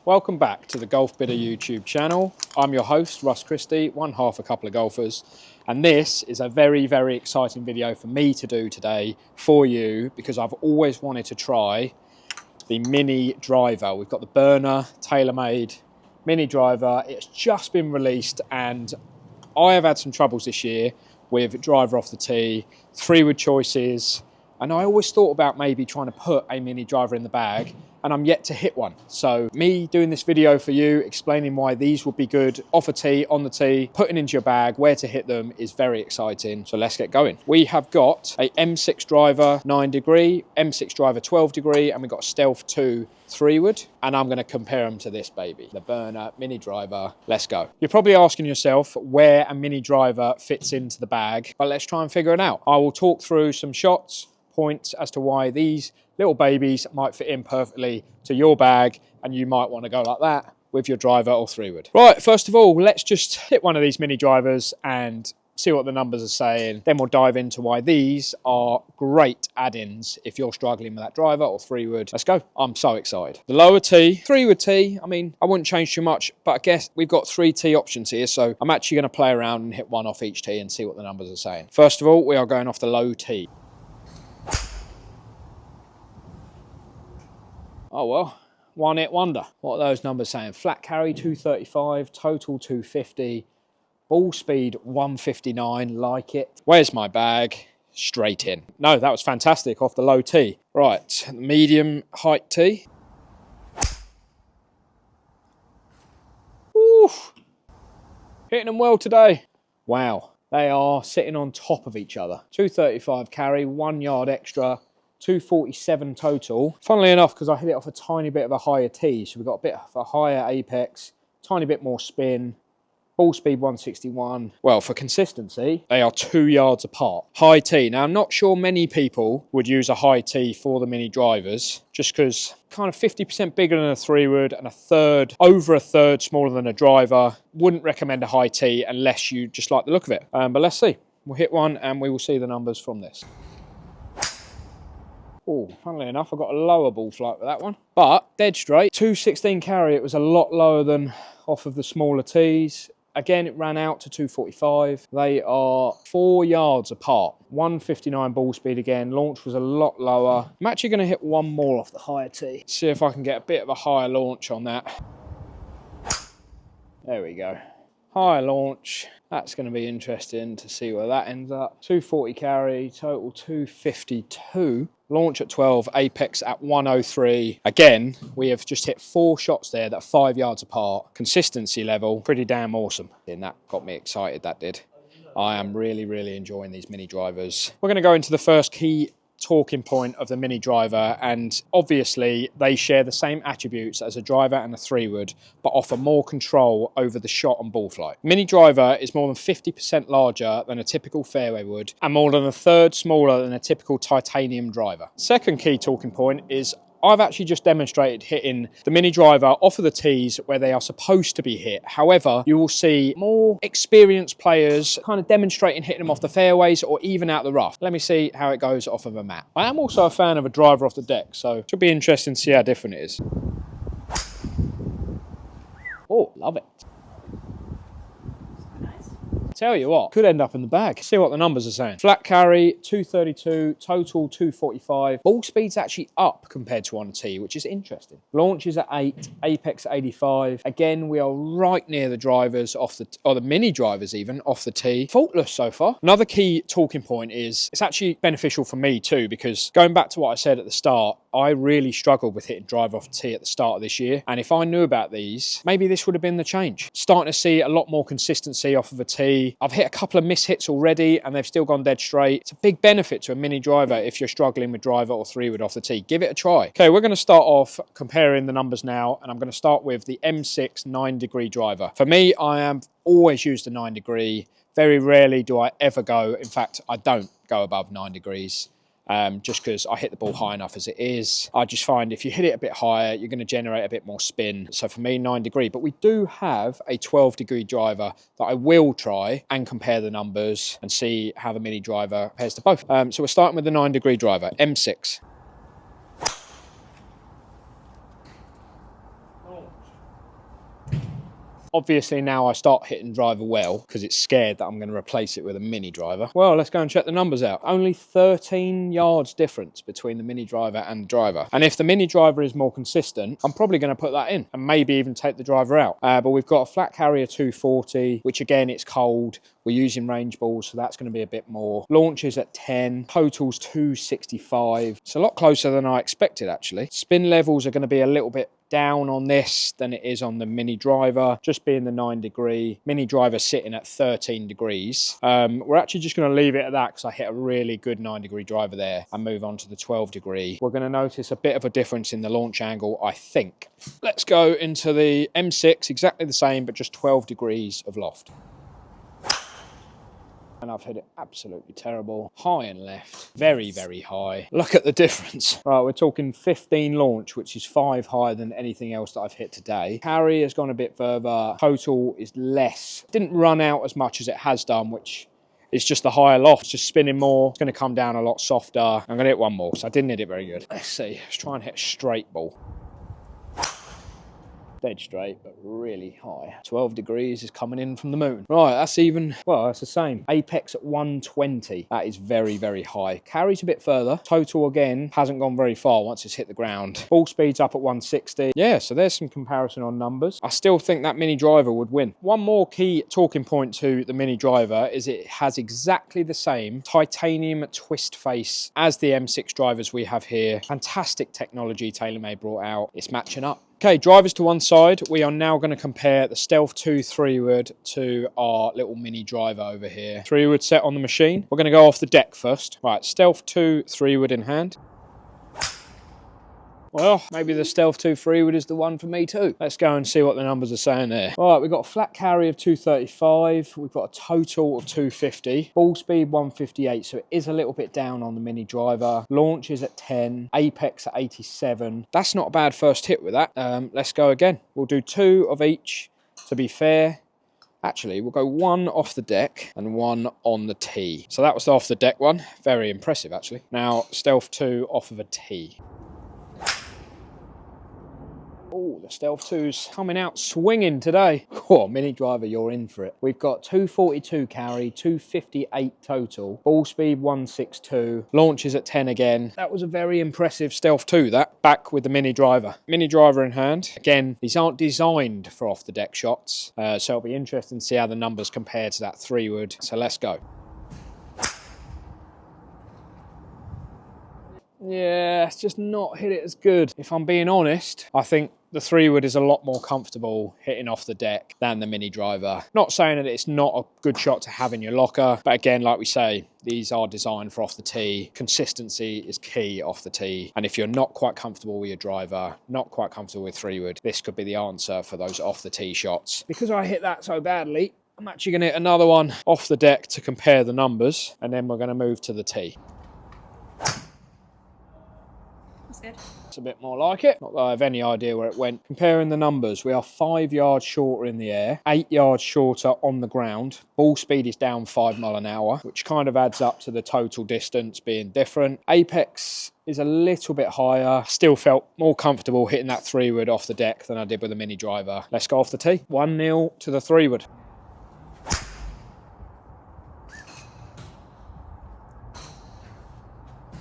Welcome back to the Golfbidder YouTube channel. I'm your host, Russ Christie, one half a couple of golfers. And this is a very, very exciting video for me to do today for you because I've always wanted to try the Mini driver. We've got the BRNR TaylorMade Mini driver. It's just been released and I have had some troubles this year with driver off the tee, 3-wood choices, and I always thought about maybe trying to put a Mini driver in the bag, and I'm yet to hit one. So me doing this video for you, explaining why these would be good off a tee, on the tee, putting into your bag, where to hit them is very exciting. So let's get going. We have got a M6 driver 9°, M6 driver 12°, and we've got a Stealth 2 3-wood, and I'm gonna compare them to this baby, the BRNR Mini driver. Let's go. You're probably asking yourself where a Mini driver fits into the bag, but let's try and figure it out. I will talk through some shots, points as to why these little babies might fit in perfectly to your bag, and you might want to go like that with your driver or 3-wood. Right, first of all, let's just hit one of these Mini drivers and see what the numbers are saying. Then we'll dive into why these are great add-ins if you're struggling with that driver or 3-wood. Let's go. I'm so excited. The lower tee, 3-wood tee, I mean, I wouldn't change too much, but I guess we've got 3 tee options here, so I'm actually going to play around and hit one off each tee and see what the numbers are saying. First of all, we are going off the low tee. Oh well, one hit wonder. What are those numbers saying? Flat carry 235, total 250, ball speed 159, like it. Where's my bag? Straight in. No, that was fantastic off the low tee. Right, medium height tee. Oof. Hitting them well today. Wow, they are sitting on top of each other. 235 carry, 1 yard extra. 247 total. Funnily enough, because I hit it off a tiny bit of a higher tee, so we've got a bit of a higher apex, tiny bit more spin, ball speed 161. Well, for consistency, they are 2 yards apart. High tee. Now, I'm not sure many people would use a high tee for the Mini drivers, just because kind of 50% bigger than a 3-wood and over a third smaller than a driver. Wouldn't recommend a high tee unless you just like the look of it. But let's see. We'll hit one and we will see the numbers from this. Oh, funnily enough, I got a lower ball flight with that one, but dead straight. 216 carry, it was a lot lower than off of the smaller tees. Again, it ran out to 245. They are 4 yards apart. 159 ball speed again. Launch was a lot lower. I'm actually going to hit one more off the higher tee. See if I can get a bit of a higher launch on that. There we go. Higher launch. That's going to be interesting to see where that ends up. 240 carry, total 252. Launch at 12, apex at 103. Again, we have just hit 4 shots there that are 5 yards apart. Consistency level, pretty damn awesome. And that got me excited, that did. I am really, really enjoying these Mini drivers. We're going to go into the first key talking point of the Mini driver, and obviously they share the same attributes as a driver and a 3-wood, but offer more control over the shot and ball flight. Mini driver is more than 50% larger than a typical fairway wood and more than a third smaller than a typical titanium driver. Second key talking point is I've actually just demonstrated hitting the Mini driver off of the tees where they are supposed to be hit. However, you will see more experienced players kind of demonstrating hitting them off the fairways or even out the rough. Let me see how it goes off of a mat. I am also a fan of a driver off the deck, so it should be interesting to see how different it is. Oh, love it. Tell you what, could end up in the bag. See what the numbers are saying. Flat carry, 232, total 245. Ball speed's actually up compared to on a tee, which is interesting. Launch is at 8, apex at 85. Again, we are right near the drivers off the, or the Mini drivers even, off the tee. Faultless so far. Another key talking point is, it's actually beneficial for me too, because going back to what I said at the start, I really struggled with hitting driver off the tee at the start of this year. And if I knew about these, maybe this would have been the change. Starting to see a lot more consistency off of a tee. I've hit a couple of miss hits already and they've still gone dead straight. It's a big benefit to a Mini driver if you're struggling with driver or 3-wood off the tee. Give it a try. Okay, we're going to start off comparing the numbers now, and I'm going to start with the M6 9° driver. For me, I am always used a 9°. Very rarely do I ever go. In fact, I don't go above 9 degrees. Just because I hit the ball high enough as it is. I just find if you hit it a bit higher, you're going to generate a bit more spin. So for me, 9°. But we do have a 12° driver that I will try and compare the numbers and see how the Mini driver compares to both. So we're starting with the 9° driver, M6. Obviously now I start hitting driver well because it's scared that I'm going to replace it with a mini driver. Well, let's go and check the numbers out. Only 13 yards difference between the mini driver and the driver. And if the mini driver is more consistent, I'm probably going to put that in and maybe even take the driver out. But we've got a flat carrier 240, which again, it's cold. We're using range balls, so that's going to be a bit more. Launches at 10, totals 265. It's a lot closer than I expected, actually. Spin levels are going to be a little bit down on this than it is on the mini driver, just being the 9 degree. Mini driver sitting at 13 degrees. We're actually just going to leave it at that because I hit a really good 9 degree driver there and move on to the 12 degree. We're going to notice a bit of a difference in the launch angle, I think. Let's go into the M6, exactly the same, but just 12 degrees of loft. And I've hit it absolutely terrible. High and left, very, very high. Look at the difference. Right, we're talking 15 launch, which is 5 higher than anything else that I've hit today. Carry has gone a bit further. Total is less. Didn't run out as much as it has done, which is just the higher loft. It's just spinning more. It's going to come down a lot softer. I'm going to hit one more, so I didn't hit it very good. Let's see. Let's try and hit a straight ball. Dead straight, but really high. 12 degrees is coming in from the moon. Right, that's even, well, that's the same. Apex at 120. That is very, very high. Carries a bit further. Total, again, hasn't gone very far once it's hit the ground. Ball speed's up at 160. Yeah, so there's some comparison on numbers. I still think that mini driver would win. One more key talking point to the mini driver is it has exactly the same titanium twist face as the M6 drivers we have here. Fantastic technology TaylorMade brought out. It's matching up. Okay, drivers to one side. We are now going to compare the Stealth 2 3-wood to our little mini driver over here. 3-wood set on the machine. We're going to go off the deck first. Right, Stealth 2 3-wood in hand. Well, maybe the Stealth 2 3-wood is the one for me too. Let's go and see what the numbers are saying there. All right, we've got a flat carry of 235. We've got a total of 250. Ball speed 158, so it is a little bit down on the mini driver. Launch is at 10. Apex at 87. That's not a bad first hit with that. Let's go again. We'll do 2 of each to be fair. Actually, we'll go 1 off the deck and 1 on the tee. So that was the off the deck one. Very impressive, actually. Now, Stealth 2 off of a tee. Oh, the Stealth 2's coming out swinging today. Oh, mini driver, you're in for it. We've got 242 carry, 258 total. Ball speed 162. Launches at 10 again. That was a very impressive Stealth 2, that. Back with the mini driver. Mini driver in hand. Again, these aren't designed for off the deck shots. So it'll be interesting to see how the numbers compare to that 3-wood. So let's go. Yeah, it's just not hit it as good. If I'm being honest, I think the 3-wood is a lot more comfortable hitting off the deck than the mini driver. Not saying that it's not a good shot to have in your locker, but again, like we say, these are designed for off the tee. Consistency is key off the tee. And if you're not quite comfortable with your driver, not quite comfortable with 3-wood, this could be the answer for those off the tee shots. Because I hit that so badly, I'm actually going to hit another one off the deck to compare the numbers, and then we're going to move to the tee. Good. It's a bit more like it. Not that I have any idea where it went. Comparing the numbers, we are 5 yards shorter in the air, 8 yards shorter on the ground. Ball speed is down 5 miles an hour, which kind of adds up to the total distance being different. Apex is a little bit higher. Still felt more comfortable hitting that 3-wood off the deck than I did with the mini driver. Let's go off the tee. 1-0 to the 3-wood.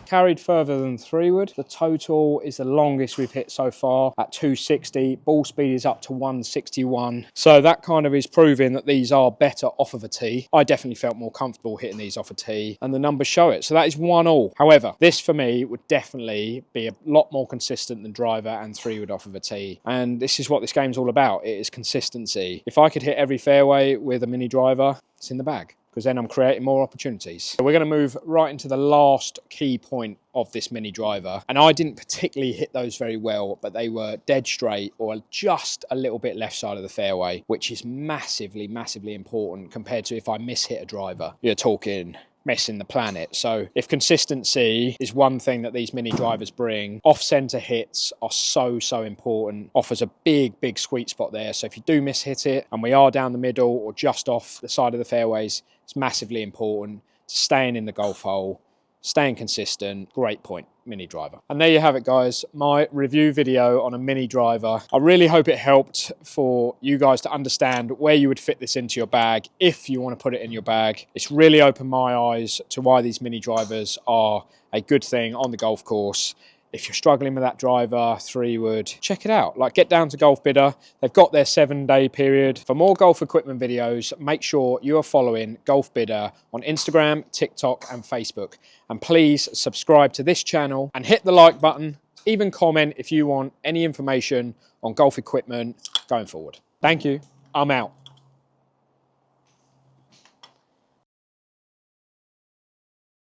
Carried further than 3-wood. The total is the longest we've hit so far at 260. Ball speed is up to 161. So that kind of is proving that these are better off of a tee. I definitely felt more comfortable hitting these off a tee, and the numbers show it. So that is 1-1. However, this for me would definitely be a lot more consistent than driver and 3-wood off of a tee. And this is what this game's all about. It is consistency. If I could hit every fairway with a mini driver, it's in the bag, because then I'm creating more opportunities. So we're going to move right into the last key point of this mini driver. And I didn't particularly hit those very well, but they were dead straight or just a little bit left side of the fairway, which is massively, massively important compared to if I mishit a driver. You're talking messing the planet. So if consistency is one thing that these mini drivers bring, off-centre hits are so important. Offers a big sweet spot there. So if you do miss-hit it, and we are down the middle or just off the side of the fairways, it's massively important to staying in the golf hole, staying consistent, great point, mini driver. And there you have it, guys, my review video on a mini driver. I really hope it helped for you guys to understand where you would fit this into your bag if you want to put it in your bag. It's really opened my eyes to why these mini drivers are a good thing on the golf course. If you're struggling with that driver, 3-wood, check it out. Like, get down to Golfbidder. They've got their 7-day period. For more golf equipment videos, make sure you are following Golfbidder on Instagram, TikTok, and Facebook. And please subscribe to this channel and hit the like button. Even comment if you want any information on golf equipment going forward. Thank you. I'm out.